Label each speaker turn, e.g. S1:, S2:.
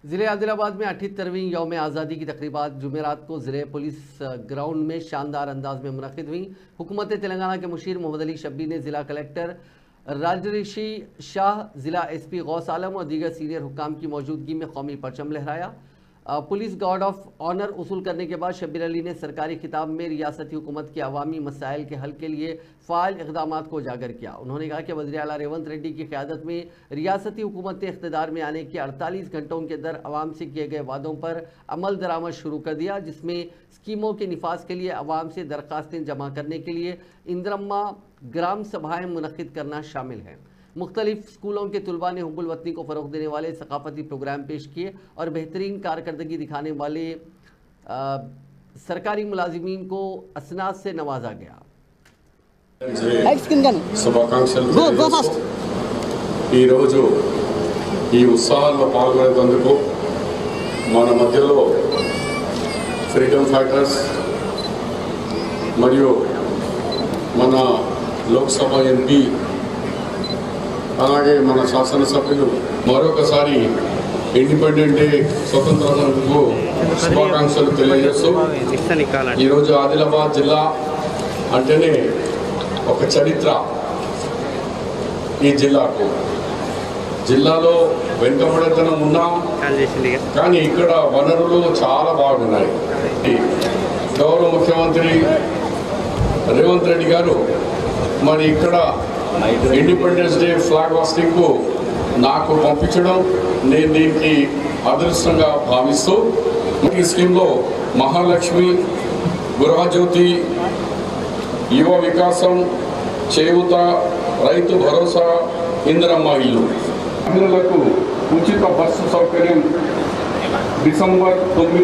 S1: ज़िले आदिलाबाद में 78वीं यौम आज़ादी की तकरीबात जुमेरात को ज़िले पुलिस ग्राउंड में शानदार अंदाज में मुनक़िद हुई। हुकूमत तेलंगाना के मुशीर मोहम्मद अली शब्बी ने ज़िला कलेक्टर राजऋषि शाह, ज़िला SP गौस आलम और दीगर सीनियर हुक्काम की मौजूदगी में कौमी परचम लहराया। पुलिस गार्ड ऑफ ऑनर उसूल करने के बाद शब्बीर अली ने सरकारी खिताब में रियासती हुकूमत के अवामी मसाइल के हल के लिए फ़ाइल इक़दामात को उजागर किया। उन्होंने कहा कि वज़ीर आला रेवंत रेड्डी की क़यादत में रियासती हुकूमत इक़्तिदार में आने के 48 घंटों के अंदर अवाम से किए गए वादों पर अमल दरामद शुरू कर दिया, जिसमें स्कीमों के निफाज के लिए अवाम से दरख्वास्तें जमा करने के लिए इंदिरम्मा ग्राम सभाएँ मुनक़्क़िद करना शामिल है। मुख्तलिफ स्कूलों के तुलबा ने हुब्बुल वतनी को फ़रोग़ देने वाले सकाफ़ती प्रोग्राम पेश किए और बेहतरीन कारकर्दगी दिखाने वाले सरकारी मुलाजिमीन को असनाद से नवाजा गया।
S2: ఈ ఉత్సవాల్లో పాల్గొనేందుకు మన మధ్యలో ఫ్రీడమ్ ఫైటర్స్ మరియు మన లోక్సభ ఎంపీ అలాగే మన శాసనసభ్యులు మరొకసారి ఇండిపెండెంట్ డే స్వతంత్ర దినోత్సవ శుభాకాంక్షలు తెలియజేస్తూ ఈరోజు ఆదిలాబాద్ జిల్లా అంటేనే ఒక చరిత్ర. ఈ జిల్లాలో వెనుకబడితనం ఉన్నా కానీ ఇక్కడ వనరులు చాలా బాగున్నాయి. గౌరవ ముఖ్యమంత్రి రేవంత్ రెడ్డి గారు మరి ఇక్కడ ఇండిపెండెన్స్ డే ఫ్లాగ్ హాస్టింగ్ కు నాకు పంపించడం నేను దీనికి అదృష్టంగా భావిస్తూ ఈ స్కీమ్లో మహాలక్ష్మి, గృహజ్యోతి, యువ వికాసం, చేయూత, రైతు భరోసా, ఇందిరమ్మ ఇల్లు, మహిళలకు ఉచిత బస్సు సౌకర్యం డిసెంబర్ 9